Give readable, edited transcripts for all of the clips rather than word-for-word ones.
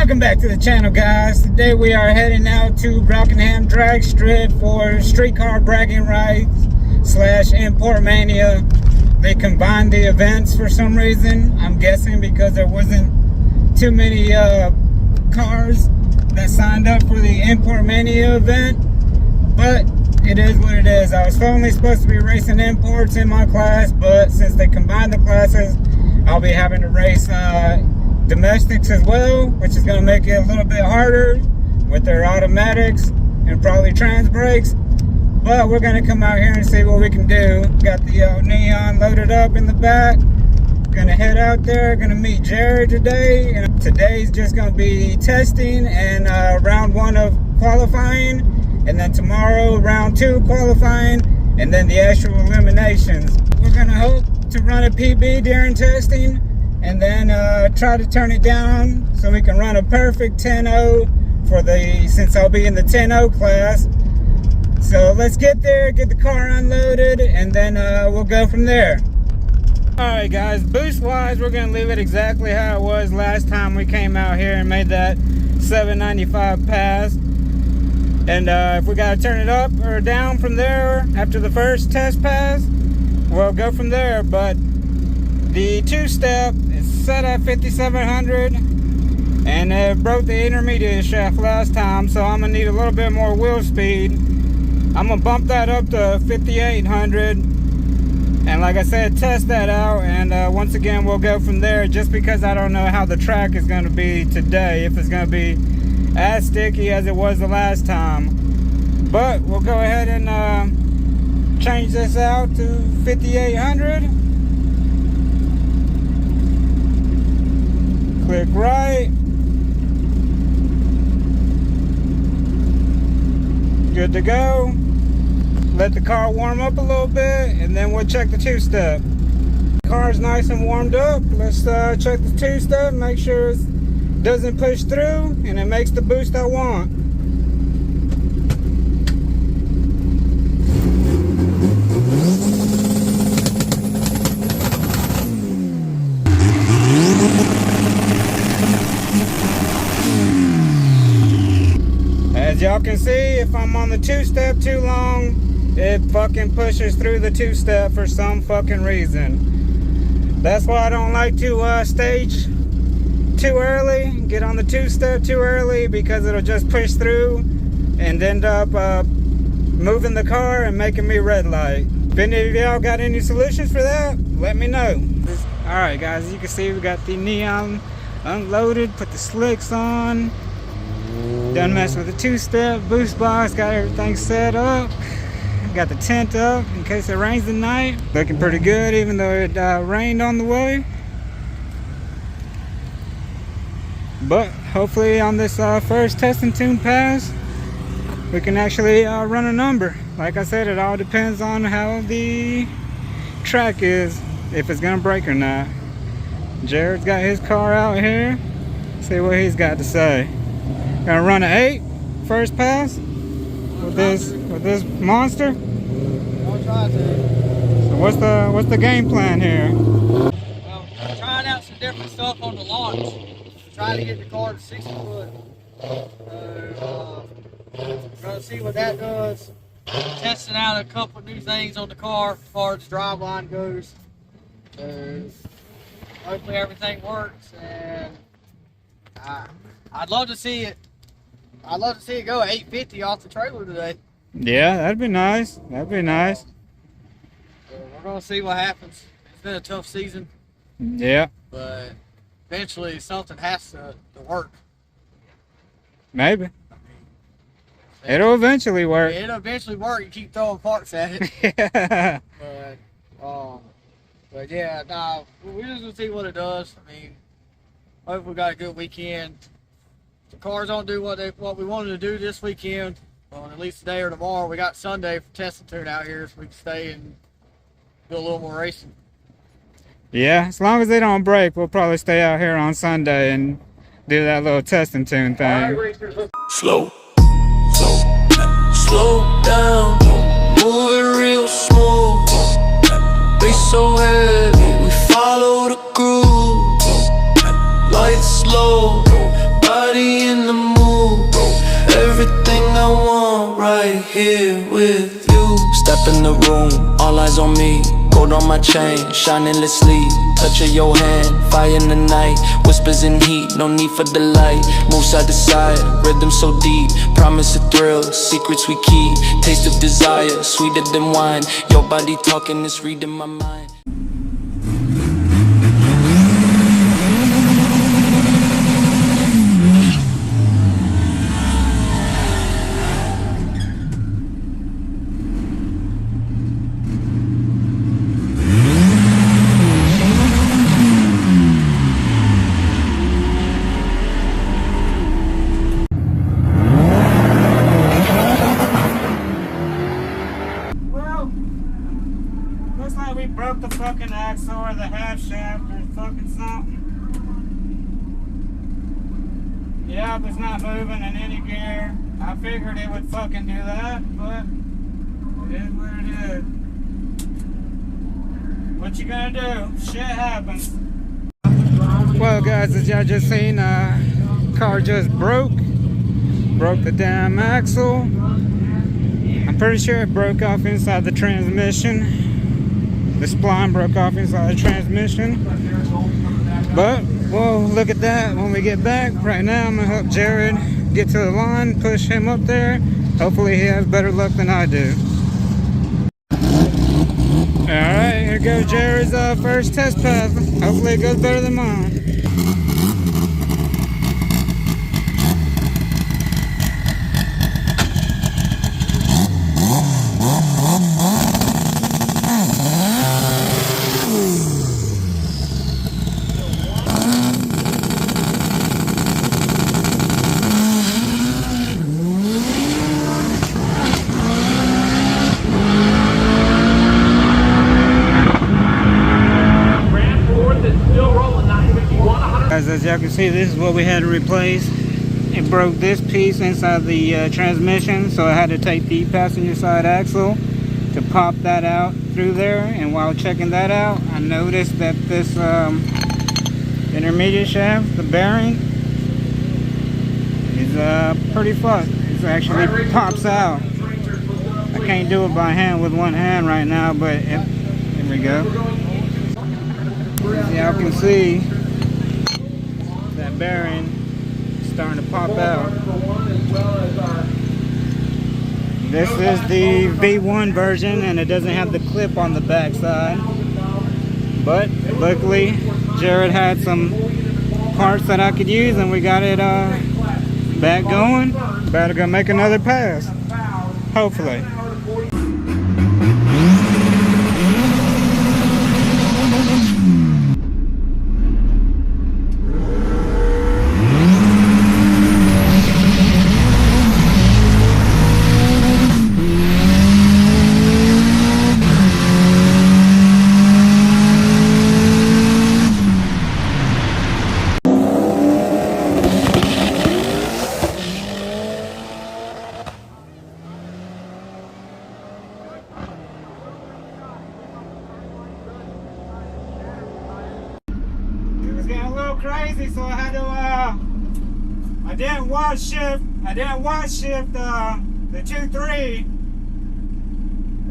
Welcome back to the channel, guys. Today we are heading out to Barggin drag strip for Street Car Braggin Rights / Import Mania. They combined the events for some reason. I'm guessing because there wasn't too many cars that signed up for the Import Mania event. But it is what it is. I was only supposed to be racing imports in my class, but since they combined the classes, I'll be having to race domestics as well, which is going to make it a little bit harder with their automatics and probably trans brakes. But we're going to come out here and see what we can do. Got the neon loaded up in the back. Going to head out there. Going to meet Jerrad today. And today's just going to be testing and round 1 of qualifying. And then tomorrow, round 2 qualifying. And then the actual eliminations. We're going to hope to run a PB during testing. And then try to turn it down so we can run a perfect 10-0 for since I'll be in the 10-0 class. So let's get there, get the car unloaded, and then we'll go from there. Alright guys, boost wise, we're going to leave it exactly how it was last time we came out here and made that 795 pass. And if we got to turn it up or down from there after the first test pass, we'll go from there. But the 2-step is set at 5700 and it broke the intermediate shaft last time, so I'm gonna need a little bit more wheel speed. I'm gonna bump that up to 5800 and like I said, test that out, and once again we'll go from there, just because I don't know how the track is going to be today, if it's going to be as sticky as it was the last time. But we'll go ahead and change this out to 5800. Click right. Good to go. Let the car warm up a little bit and then we'll check the 2-step. Car's nice and warmed up. Let's check the 2-step, make sure it doesn't push through and it makes the boost I want. As y'all can see, if I'm on the 2-step too long, it fucking pushes through the 2-step for some fucking reason. That's why I don't like to stage too early, get on the 2-step too early, because it'll just push through and end up moving the car and making me red light. If any of y'all got any solutions for that, let me know. Alright guys, as you can see, we got the neon unloaded, put the slicks on. Done messing with the 2-step, boost box, got everything set up. Got the tent up in case it rains tonight. Looking pretty good even though it rained on the way. But hopefully on this first testing tune pass, we can actually run a number. Like I said, it all depends on how the track is, if it's gonna break or not. Jerrad's got his car out here. See what he's got to say. Gonna run an 8 first pass with this monster. I'll try to. So what's the game plan here? Well, trying out some different stuff on the launch. Trying to get the car to 60 foot. Gonna see what that does. Testing out a couple new things on the car as far as driveline goes. Hopefully everything works, and I'd love to see it. I'd love to see it go at 850 off the trailer today. Yeah, that'd be nice. That'd be nice. So we're gonna see what happens. It's been a tough season. Yeah. But eventually something has to work. Maybe. It'll eventually work. Yeah, it'll eventually work. You keep throwing parts at it. Yeah. But yeah, nah, we're just gonna see what it does. I mean, hopefully we got a good weekend. The cars don't do what we wanted to do this weekend, at least today or tomorrow. We got Sunday for testing tune out here, so we can stay and do a little more racing. Yeah, as long as they don't break, we'll probably stay out here on Sunday and do that little testing tune thing. Slow down, moving real smooth. Be so heavy, we follow the groove. Lights slow, body here with you. Step in the room, all eyes on me. Gold on my chain, shining endlessly. Touch of your hand, fire in the night. Whispers in heat, no need for the light. Move side to side, rhythm so deep. Promise a thrill, secrets we keep. Taste of desire, sweeter than wine. Your body talking, it's reading my mind. We broke the fucking axle or the half shaft or fucking something. Yep, it's not moving in any gear. I figured it would fucking do that, but it is what it is. What you gonna do? Shit happens. Well guys, as y'all just seen, car just broke the damn axle. I'm pretty sure it broke off inside the transmission. The spline broke off inside the transmission. But we'll look at that when we get back. Right now I'm gonna help Jerrad get to the line, push him up there. Hopefully he has better luck than I do. Alright, here goes Jerrad's first test pass. Hopefully it goes better than mine. As y'all can see, this is what we had to replace. It broke this piece inside the transmission, so I had to take the passenger side axle to pop that out through there. And while checking that out, I noticed that this intermediate shaft, the bearing, is pretty fucked. It actually pops out. I can't do it by hand with one hand right now, but there we go. As y'all can see, that bearing is starting to pop out. This is the V1 version, and it doesn't have the clip on the back side. But luckily, Jerrad had some parts that I could use, and we got it back going. About to go make another pass, hopefully. Crazy, so I had to I didn't watch shift the 2-3.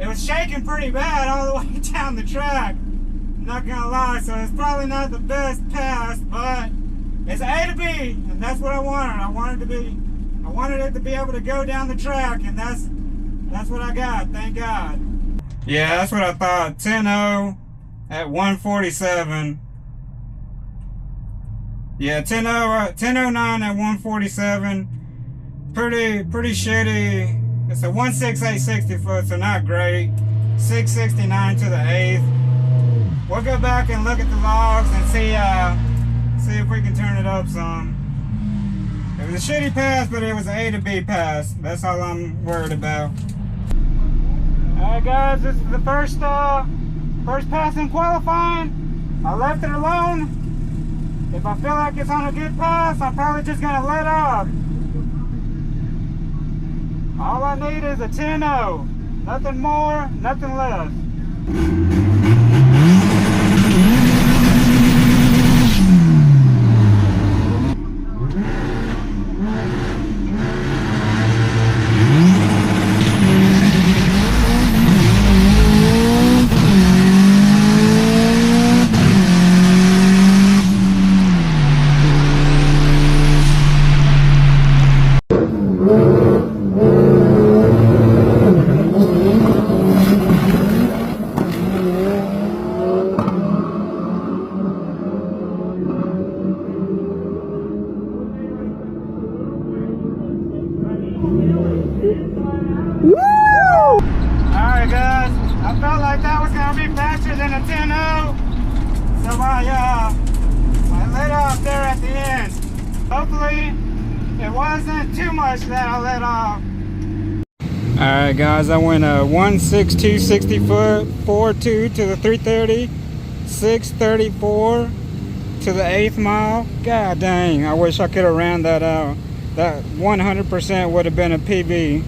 It was shaking pretty bad all the way down the track, I'm not gonna lie, so it's probably not the best pass, but it's A to B, and that's what I wanted. I wanted it to be able to go down the track, and that's what I got, thank God. Yeah, that's what I thought. 10-0 at 147. Yeah, 10.09 at 147. Pretty shitty. It's a 168 60 foot, so not great. 669 to the 8th. We'll go back and look at the logs and see if we can turn it up some. It was a shitty pass, but it was an A to B pass. That's all I'm worried about. Alright guys, this is the first pass in qualifying. I left it alone. If I feel like it's on a good pass, I'm probably just gonna let off. All I need is a 10-0. Nothing more, nothing less. Alright guys, I felt like that was gonna be faster than a 10-0. So I let off there at the end. Hopefully it wasn't too much that I let off. Alright guys, I went 162 60 foot, 4.2 to the 330, 634 to the 8th mile. God dang, I wish I could have ran that out. That 100% would have been a PB.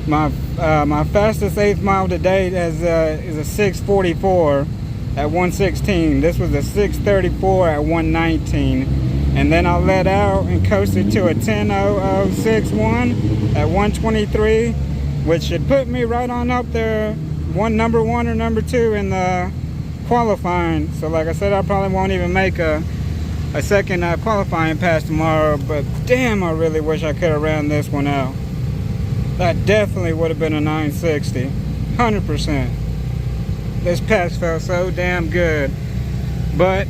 My fastest 8th mile to date is a 644 at 116. This was a 634 at 119. And then I let out and coasted to a 10.0061 at 123, which should put me right on up there, number one or number two in the qualifying. So like I said, I probably won't even make a second qualifying pass tomorrow, but damn, I really wish I could have ran this one out. That definitely would have been a 960, 100%. This pass felt so damn good, but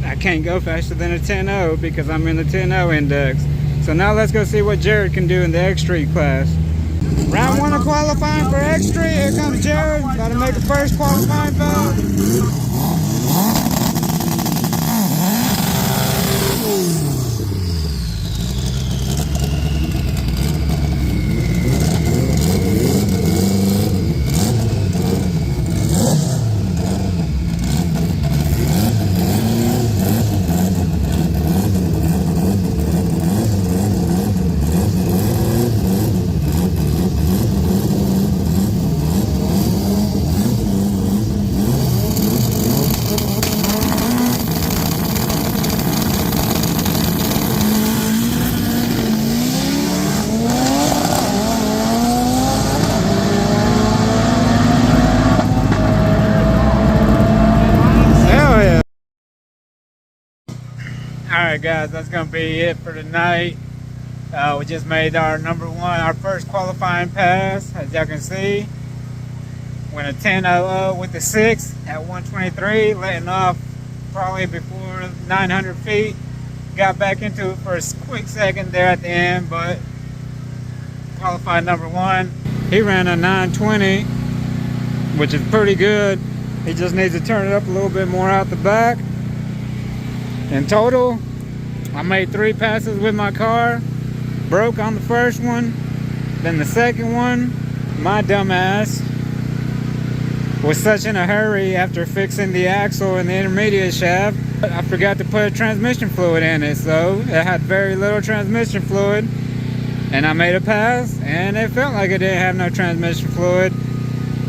I can't go faster than a 10.0 because I'm in the 10.0 index. So now let's go see what Jerrad can do in the X Street class. Round one of qualifying for X Street. Here comes Jerrad. Got to make a first qualifying foul. Alright guys, that's going to be it for tonight. We just made our our first qualifying pass, as y'all can see. Went a 10.00 with the 6 at 123, letting off probably before 900 feet. Got back into it for a quick second there at the end, but qualified number one. He ran a 920, which is pretty good. He just needs to turn it up a little bit more out the back. In total, I made 3 passes with my car. Broke on the first one. Then the second one, my dumb ass was such in a hurry after fixing the axle and the intermediate shaft. I forgot to put transmission fluid in it, so it had very little transmission fluid. And I made a pass, and it felt like it didn't have no transmission fluid.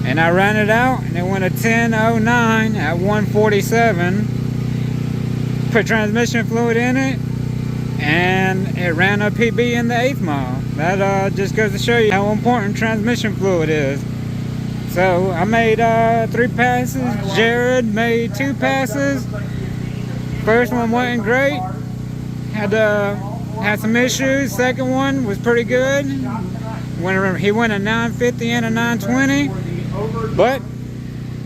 And I ran it out, and it went a 10.09 at 147. Put transmission fluid in it, and it ran a PB in the 8th mile. That just goes to show you how important transmission fluid is. So I made 3 passes. Jerrad made 2 passes. First one wasn't great. Had some issues. Second one was pretty good. He went a 950 and a 920. But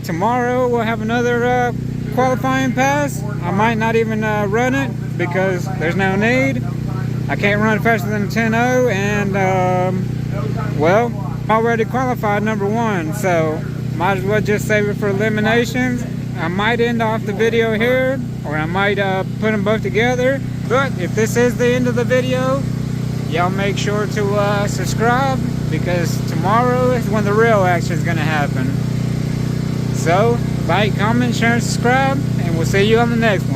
tomorrow we'll have another qualifying pass. I might not even run it because there's no need. I can't run faster than a 10.0, and well, already qualified number one, so might as well just save it for eliminations. I might end off the video here, or I might put them both together. But if this is the end of the video, y'all make sure to subscribe, because tomorrow is when the real action is going to happen. So like, comment, share, and subscribe, and we'll see you on the next one.